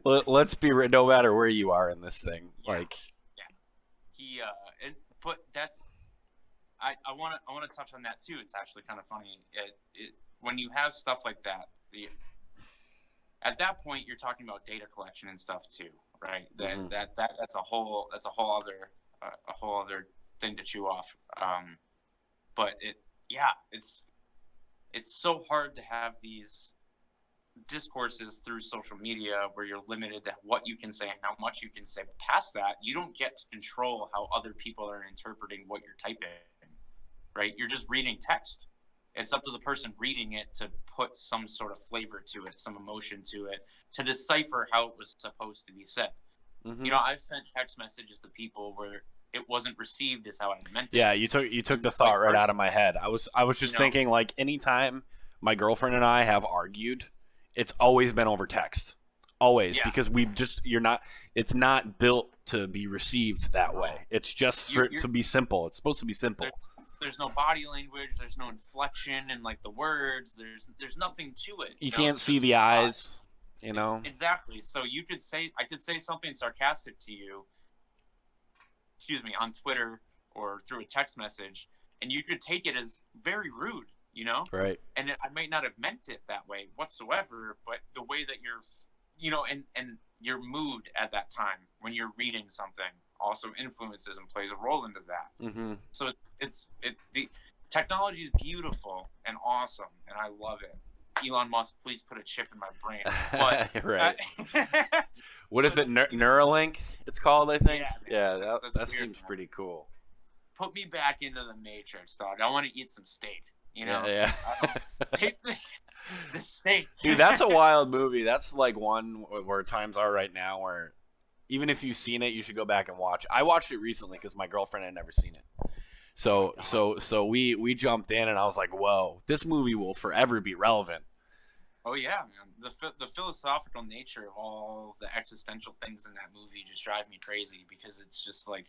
Let's be no matter where you are in this thing, like he but that's I want to touch on that too. It's actually kind of funny. When you have stuff like that, at that point you're talking about data collection and stuff too, right? That's a whole other thing to chew off. But it's so hard to have these discourses through social media where you're limited to what you can say and how much you can say. But past that, you don't get to control how other people are interpreting what you're typing, right? You're just reading text. It's up to the person reading it to put some sort of flavor to it, some emotion to it, to decipher how it was supposed to be said. Mm-hmm. You know, I've sent text messages to people where it wasn't received as how I meant it. Yeah, you took the thought right out of my head. I was just thinking, like, anytime my girlfriend and I have argued, it's always been over text. Always, because it's not built to be received that way. It's just to be simple. It's supposed to be simple. There's no body language, there's no inflection in like the words, there's nothing to it. You can't see the eyes, you know. Exactly. So I could say something sarcastic to you, on Twitter or through a text message, and you could take it as very rude, you know? Right. And I might not have meant it that way whatsoever, but the way that and your mood at that time when you're reading something also influences and plays a role into that. Mm-hmm. So the technology is beautiful and awesome, and I love it. Elon Musk, please put a chip in my brain. But, right. What is it? Neuralink? It's called, I think. Yeah, that seems pretty cool. Put me back into the Matrix, dog. I want to eat some steak. You know. Yeah. Take the steak. Dude, that's a wild movie. That's like one where times are right now where even if you've seen it, you should go back and watch. I watched it recently because my girlfriend had never seen it. So we jumped in and I was like, whoa, this movie will forever be relevant. Oh yeah, man. The philosophical nature of all the existential things in that movie just drive me crazy because it's just like,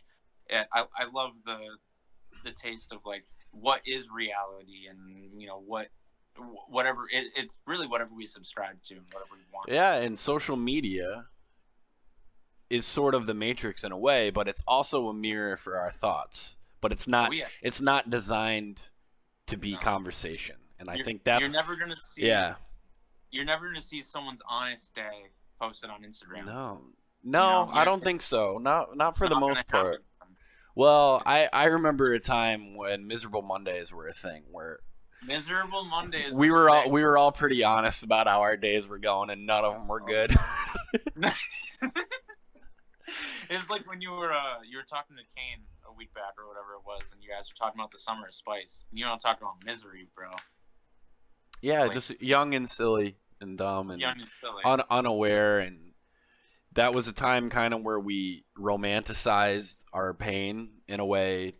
I love the taste of like what is reality and whatever it's really whatever we subscribe to and whatever we want. Yeah, and social media is sort of the Matrix in a way, but it's also a mirror for our thoughts. But it's not. It's not designed to be conversation, and I think that's you're never gonna see. Yeah. You're never gonna see someone's honest day posted on Instagram. No, I don't think so. Not for the most part. Well, I remember a time when Miserable Mondays were a thing where Miserable Mondays. We were all pretty honest about how our days were going, and none of them were good. It's like when you were talking to Kane a week back or whatever it was, and you guys were talking about the summer of spice. And you don't talk about misery, bro. Yeah, like, just young and silly and dumb and silly. Unaware, and that was a time kind of where we romanticized our pain in a way.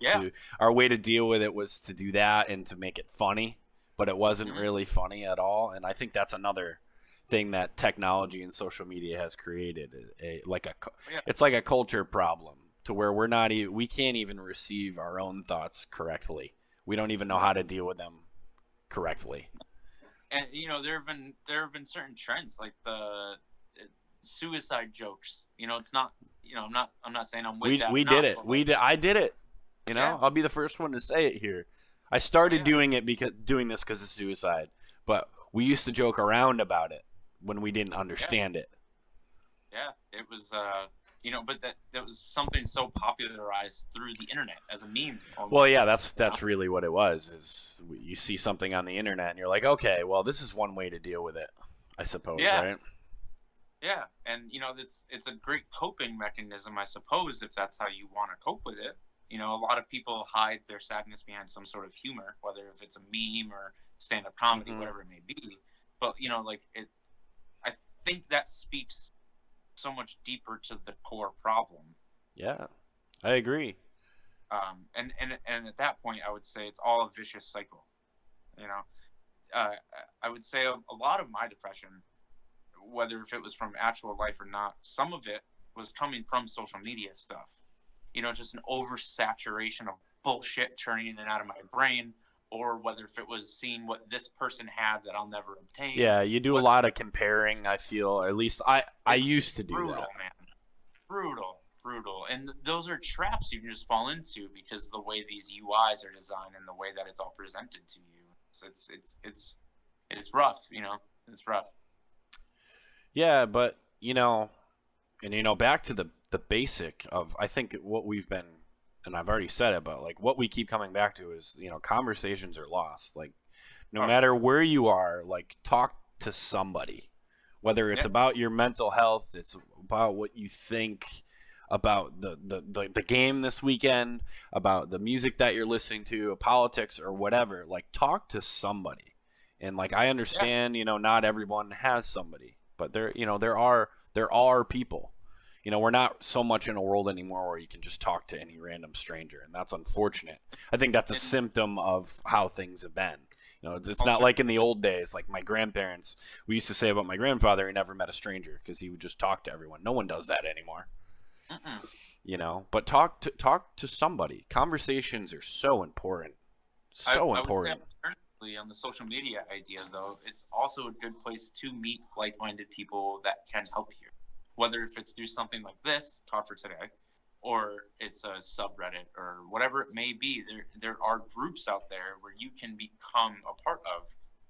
Our way to deal with it was to do that and to make it funny, but it wasn't really funny at all. And I think that's another thing that technology and social media has created. It's like a culture problem to where we can't even receive our own thoughts correctly. We don't even know how to deal with them correctly. And there have been certain trends like the suicide jokes. It's not. I'm not saying I'm with that. We did it. I did it. I'll be the first one to say it here. I started doing this because of suicide, but we used to joke around about it when we didn't understand it. Yeah, it was. But that was something so popularized through the internet as a meme. Well, yeah, that's really what it was. Is you see something on the internet and you're like, okay, well, this is one way to deal with it, I suppose, right? Yeah, and it's a great coping mechanism, I suppose, if that's how you want to cope with it. A lot of people hide their sadness behind some sort of humor, whether if it's a meme or stand-up comedy, whatever it may be. But I think that speaks so much deeper to the core problem. Yeah, I agree. And at that point, I would say it's all a vicious cycle. You know, I would say a lot of my depression, whether if it was from actual life or not, some of it was coming from social media stuff. Just an oversaturation of bullshit churning in and out of my brain, or whether if it was seeing what this person had that I'll never obtain. Yeah, you do a lot of comparing, I feel, or at least I used to do brutal, that. Man. Brutal. And those are traps you can just fall into because of the way these UIs are designed and the way that it's all presented to you. It's rough, It's rough. Yeah, but back to the basic of, I think what we've been, and I've already said it, but like what we keep coming back to is, conversations are lost. Like no matter where you are, like talk to somebody, whether it's about your mental health, it's about what you think about the game this weekend, about the music that you're listening to, politics or whatever. Like talk to somebody. And like I understand, not everyone has somebody, but there are people. We're not so much in a world anymore where you can just talk to any random stranger, and that's unfortunate. I think that's a symptom of how things have been. It's not like in the old days, like my grandparents. We used to say about my grandfather, he never met a stranger because he would just talk to everyone. No one does that anymore. But talk to somebody. Conversations are so important. So important. I would say on the social media idea, though, it's also a good place to meet like-minded people that can help you. Whether if it's through something like this, Talk for Today, or it's a subreddit or whatever it may be, there are groups out there where you can become a part of,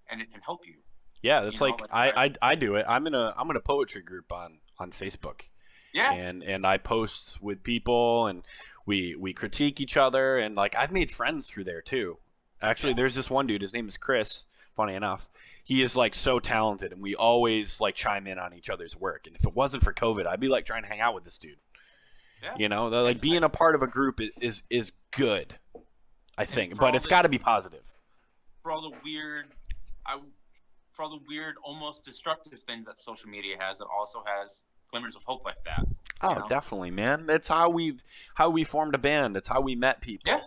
and it can help you. Yeah, that's I do it. I'm in a poetry group on Facebook. Yeah. And I post with people, and we critique each other, and like I've made friends through there too. Actually, there's this one dude. His name is Chris. Funny enough, he is like so talented, and we always like chime in on each other's work. And if it wasn't for COVID, I'd be like trying to hang out with this dude. Yeah. Like being a part of a group is good, I think, but it's got to be positive. For all the weird, almost destructive things that social media has, it also has glimmers of hope like that. Oh, definitely, man. That's how we formed a band. It's how we met people. Yeah.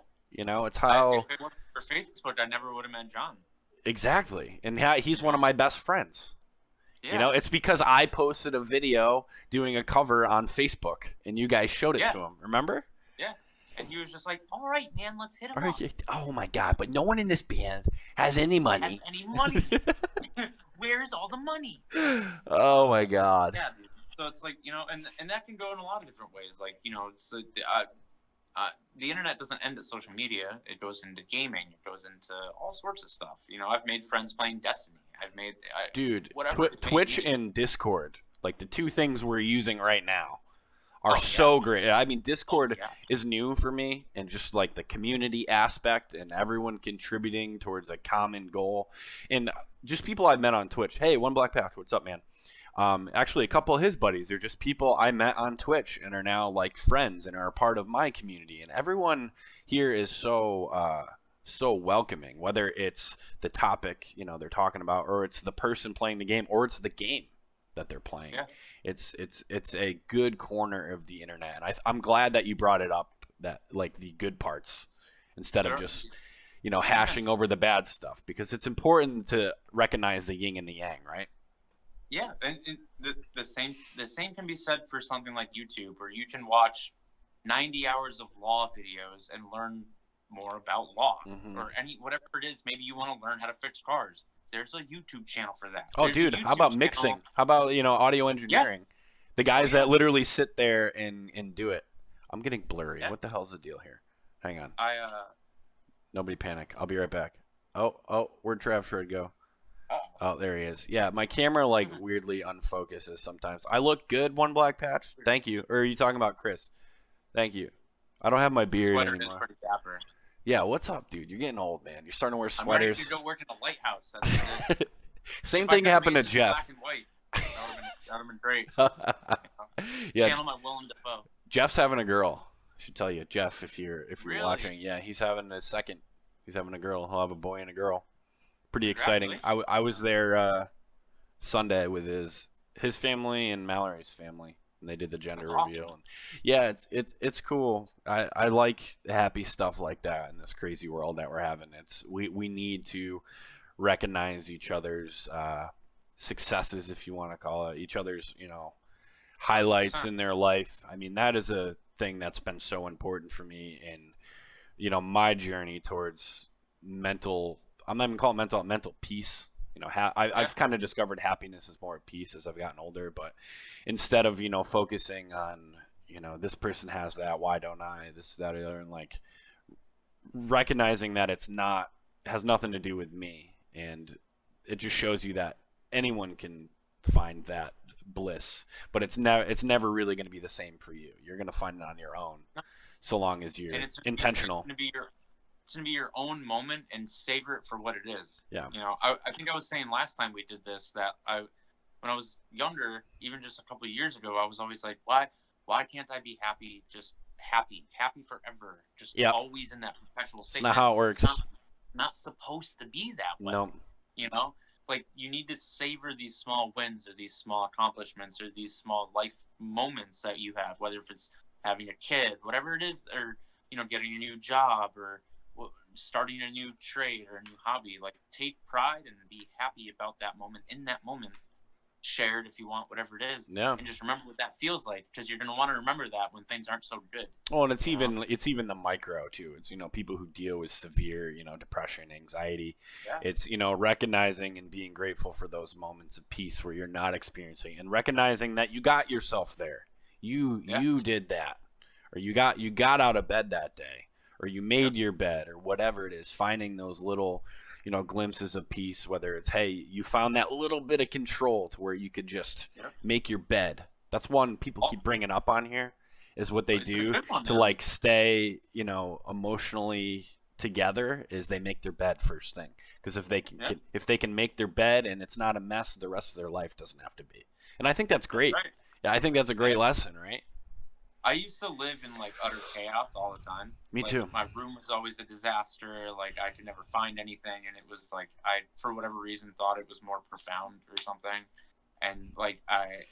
It's how. If it wasn't for Facebook, I never would have met John. Exactly, and he's one of my best friends. Yeah. It's because I posted a video doing a cover on Facebook, and you guys showed it to him. Remember? Yeah. And he was just like, "All right, man, let's hit him up." Oh my God! But no one in this band has any money. Where's all the money? Oh my God. Yeah. So it's like, and that can go in a lot of different ways. Like, the internet doesn't end at social media. It goes into gaming. It goes into all sorts of stuff. I've made friends playing Destiny. Twitch and Discord, like the two things we're using right now, are so great. I mean, Discord is new for me, and just like the community aspect and everyone contributing towards a common goal, and just people I've met on Twitch. Hey, One Black Patch, what's up, man? Actually, a couple of his buddies are just people I met on Twitch and are now like friends and are a part of my community. And everyone here is so welcoming, whether it's the topic they're talking about, or it's the person playing the game, or it's the game that they're playing. Yeah. It's a good corner of the internet, and I'm glad that you brought it up, that like the good parts instead of just hashing over the bad stuff, because it's important to recognize the yin and the yang, right? Yeah, and the same can be said for something like YouTube, where you can watch 90 hours of law videos and learn more about law, or whatever it is. Maybe you want to learn how to fix cars. There's a YouTube channel for that. Oh, dude, how about mixing? How about audio engineering? Yeah. The guys that literally sit there and do it. I'm getting blurry. Yeah. What the hell's the deal here? Hang on. Nobody panic. I'll be right back. Oh, where'd Trav Shred go? Oh, there he is. Yeah, my camera like weirdly unfocuses sometimes. I look good, One Black Patch. Thank you. Or are you talking about Chris? Thank you. I don't have my beard anymore. Is pretty dapper. Yeah, what's up, dude? You're getting old, man. You're starting to wear sweaters. I'm ready to go work in a lighthouse. Same thing happened to Jeff. Black and white. That would have been great. Yeah. Channel my Willem Dafoe. Jeff's having a girl. I should tell you, Jeff, if you're really? Watching. Yeah, he's having a second. He's having a girl. He'll have a boy and a girl. Pretty exciting. I was there Sunday with his family and Mallory's family. And they did the That's gender awesome. reveal. And yeah, it's cool. I like happy stuff like that in this crazy world that we're having. We need to recognize each other's successes, if you want to call it, each other's highlights 100%. in their life. I mean, that is a thing that's been so important for me in my journey towards mental. I'm not even calling it mental peace. Yeah. I've kind of discovered happiness is more peace as I've gotten older. But instead of focusing on this person has that, why don't I, this, that, or the other, and like recognizing that it's not has nothing to do with me, and it just shows you that anyone can find that bliss, but it's never really going to be the same for you. You're going to find it on your own, so long as And you're it's intentional. gonna be your it's gonna be your own moment, and savor it for what it is. Yeah. I think I was saying last time we did this that when I was younger, even just a couple of years ago, I was always like, why can't I be happy, just happy forever, just Yep. always in that perpetual It's state? not And how it it's works. not supposed to be that way. No. You know, like you need to savor these small wins or these small accomplishments or these small life moments that you have, whether if it's having a kid, whatever it is, or getting a new job or starting a new trade or a new hobby. Like take pride and be happy about that moment in that moment. Share it if you want, whatever it is, Yeah. and just remember what that feels like because you're gonna want to remember that when things aren't so good. Well, and it's You know? even the micro too. It's people who deal with severe depression, anxiety. Yeah. It's recognizing and being grateful for those moments of peace where you're not experiencing, and recognizing that you got yourself there. Yeah. You did that, or you got out of bed that day, or you Yep. made your bed, or whatever it is. Finding those little glimpses of peace, whether it's, hey, you found that little bit of control to where you could just Yep. make your bed. That's one people Oh, keep bringing up on here, is what they it's a do good one, to man. like stay emotionally together, is they make their bed first thing, because Yeah. if they can make their bed and it's not a mess, the rest of their life doesn't have to be. And I think that's That's great. right. Yeah, I think that's a great lesson, right? I used to live in like utter chaos all the time. Me Like too. my room was always a disaster. Like I could never find anything, and it was like I, for whatever reason, thought it was more profound or something. And like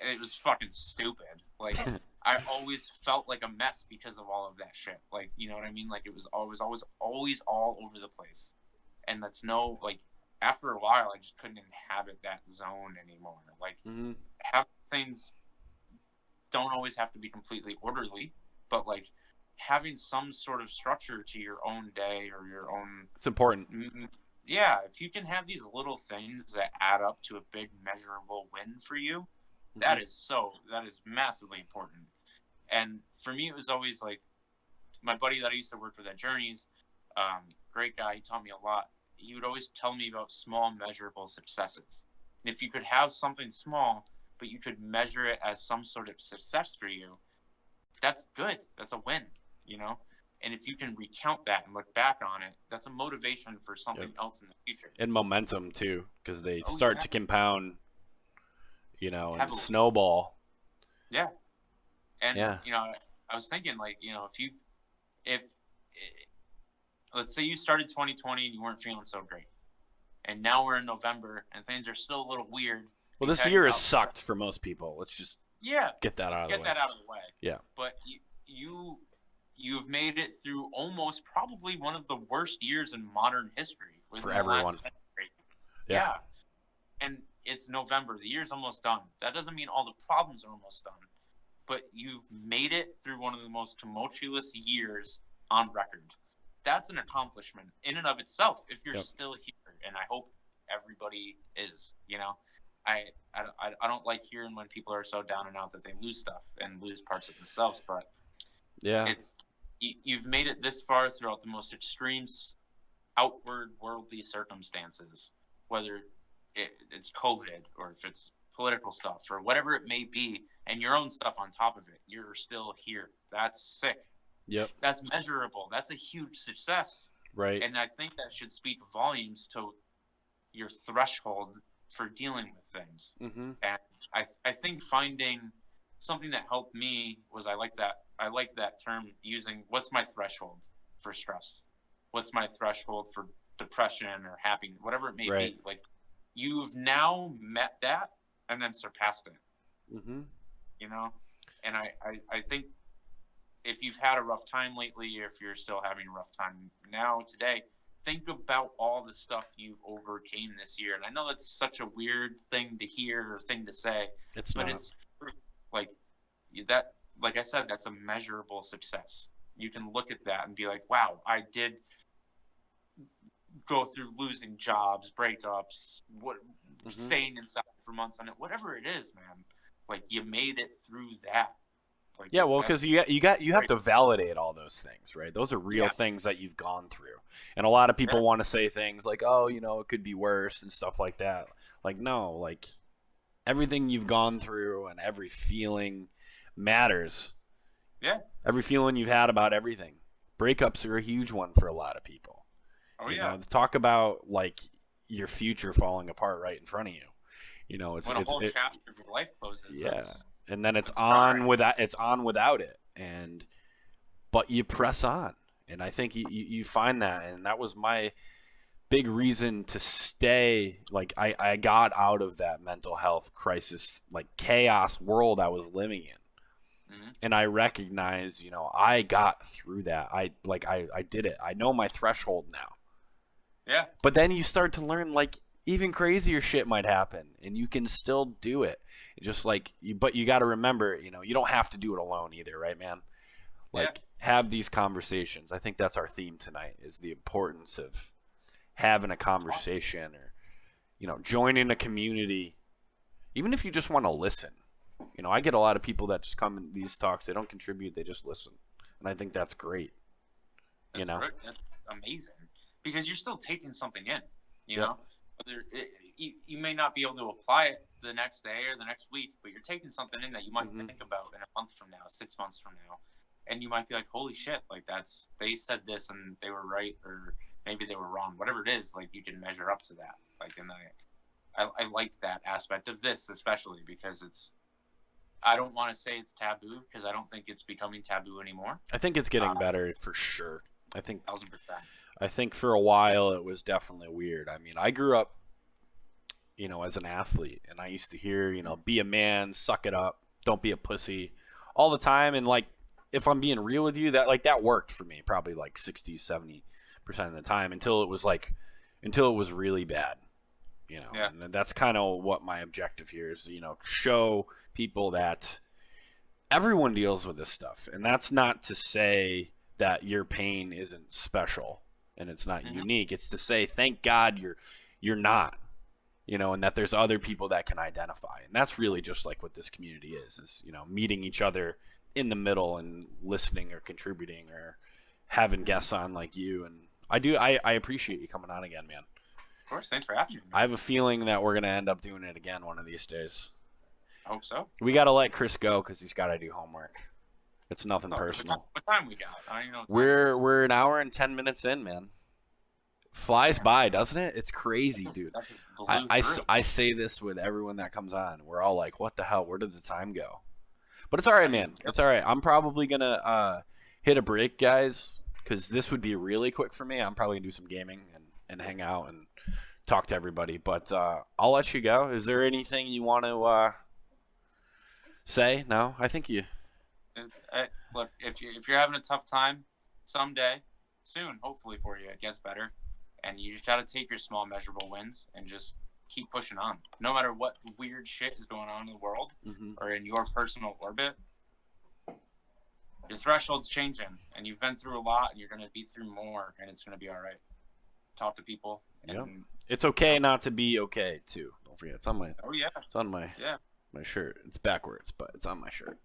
it was fucking stupid. Like I always felt like a mess because of all of that shit. Like you know what I mean? Like it was always all over the place. And that's no like after a while, I just couldn't inhabit that zone anymore. Like Hmm. have things don't always have to be completely orderly, but like having some sort of structure to your own day or your own It's important. yeah, if you can have these little things that add up to a big measurable win for you, Hmm. that is massively important. And for me, it was always like my buddy that I used to work with at Journeys, great guy. He taught me a lot. He would always tell me about small, measurable successes. And if you could have something small, but you could measure it as some sort of success for you, that's good. That's a win, you know? And if you can recount that and look back on it, that's a motivation for Yep. something else in the future. And momentum too, because they Oh, start yeah. to compound, and Heavily. snowball. Yeah. And, Yeah. I was thinking, like, if, let's say you started 2020 and you weren't feeling so great, and now we're in November and things are still a little weird Well, this because year has sucked for most people. Let's just yeah, get that out of the get way. that out of the way. Yeah. But you've made it through almost probably one of the worst years in modern history For everyone. Century. Yeah. Yeah. And it's November. The year's almost done. That doesn't mean all the problems are almost done, but you've made it through one of the most tumultuous years on record. That's an accomplishment in and of itself if you're Yep. still here, and I hope everybody is. I don't like hearing when people are so down and out that they lose stuff and lose parts of themselves, but Yeah. you've made it this far throughout the most extreme outward worldly circumstances, whether it's COVID or if it's political stuff or whatever it may be, and your own stuff on top of it. You're still here. That's sick. Yep. That's measurable. That's a huge success. Right. And I think that should speak volumes to your threshold for dealing with things. Mm-hmm. And I think finding something that helped me was I like that term using what's my threshold for stress? What's my threshold for depression or happiness, whatever it may Right. be. Like you've now met that and then surpassed it. Mm-hmm. You know? And I think if you've had a rough time lately, or if you're still having a rough time now, today, think about all the stuff you've overcame this year. And I know that's such a weird thing to hear or thing to say, It's but not. it's like that. Like I said, that's a measurable success. You can look at that and be like, wow, I did go through losing jobs, breakups, staying inside for months on it, whatever it is, man. Like, you made it through that. Like, Yeah, well, because you have great. to validate all those things, right? Those are real Yeah, things that you've gone through, and a lot of yeah, people want to say things like, "Oh, it could be worse" and stuff like that. Like, no, like everything you've gone through and every feeling matters. yeah. Every feeling you've had about everything. Breakups are a huge one for a lot of people. Oh yeah. Talk about like your future falling apart right in front of you. When a whole chapter of your life closes, yeah, and then it's that's on jarring. without it, and but you press on, and I think you find that, and that was my big reason to stay. Like I got out of that mental health crisis, like chaos world I was living in, Mm-hmm. and I recognize, I got through that. I did it. I know my threshold now. Yeah. But then you start to learn like even crazier shit might happen and you can still do it. Just like but you got to remember, you don't have to do it alone either, right, man? Yeah. Like have these conversations. I think that's our theme tonight is the importance of having a conversation or joining a community even if you just want to listen. I get a lot of people that just come in these talks, they don't contribute, they just listen. And I think that's great. That's great. That's amazing because you're still taking something in. You Yep. know, you may not be able to apply it the next day or the next week, but you're taking something in that you might think about in a month from now, 6 months from now, and you might be like, "Holy shit! Like they said this and they were right, or maybe they were wrong. Whatever it is, like you can measure up to that. Like, and I like that aspect of this especially because I don't want to say it's taboo because I don't think it's becoming taboo anymore. I think it's getting better for sure. I think 1000%. I think for a while it was definitely weird. I mean, I grew up, as an athlete, and I used to hear, be a man, suck it up, don't be a pussy, all the time. And like, if I'm being real with you, that worked for me probably like 60, 70% of the time until it was really bad. Yeah. And that's kind of what my objective here is. Show people that everyone deals with this stuff, and that's not to say that your pain isn't special and it's not unique. It's to say thank God you're not, and that there's other people that can identify. And that's really just like what this community is meeting each other in the middle and listening or contributing or having guests on like you. And I appreciate you coming on again, man. Of course, thanks for having me. I have a feeling that we're gonna end up doing it again one of these days. I hope so. We gotta let Chris go because he's gotta do homework. It's nothing personal. What time we got? I don't even know. We're an hour and 10 minutes in, man. Flies by, doesn't it? It's crazy, dude. I say this with everyone that comes on. We're all like, what the hell? Where did the time go? But it's all right, man. It's all right. I'm probably going to hit a break, guys, because this would be really quick for me. I'm probably going to do some gaming and hang out and talk to everybody. But I'll let you go. Is there anything you want to say? No? I think you... Look, if you're having a tough time, someday, soon, hopefully for you, it gets better. And you just got to take your small, measurable wins and just keep pushing on. No matter what weird shit is going on in the world or in your personal orbit, your threshold's changing. And you've been through a lot, and you're going to be through more, and it's going to be all right. Talk to people. And, It's okay not to be okay, too. Don't forget, it's on my... Oh, yeah. It's on my my shirt. It's backwards, but it's on my shirt.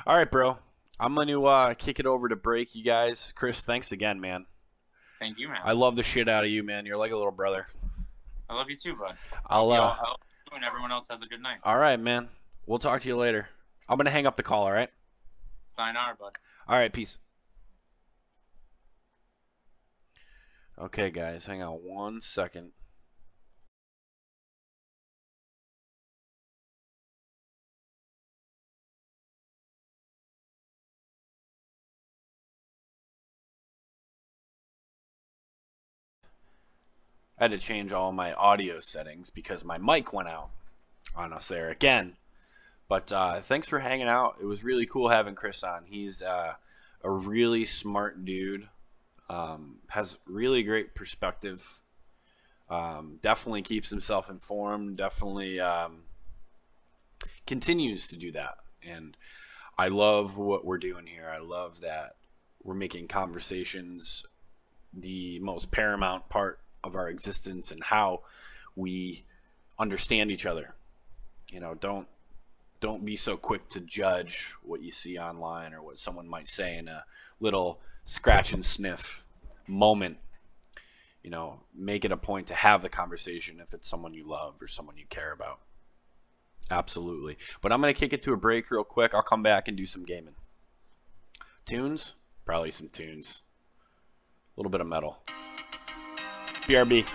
All right, bro. I'm going to kick it over to break, you guys. Chris, thanks again, man. Thank you, man. I love the shit out of you, man. You're like a little brother. I love you too, bud. I'll you and everyone else has a good night. All right, man. We'll talk to you later. I'm going to hang up the call, all right? Sayonara, bud. All right, peace. Okay, guys, hang on 1 second. I had to change all my audio settings because my mic went out on us there again. But thanks for hanging out. It was really cool having Chris on. He's a really smart dude. Has really great perspective. Definitely keeps himself informed. Definitely continues to do that. And I love what we're doing here. I love that we're making conversations the most paramount part of our existence and how we understand each other. You know, don't be so quick to judge what you see online or what someone might say in a little scratch and sniff moment. You know, make it a point to have the conversation if it's someone you love or someone you care about. Absolutely. But I'm going to kick it to a break real quick. I'll come back and do some gaming. Tunes? Probably some tunes. A little bit of metal. BRB.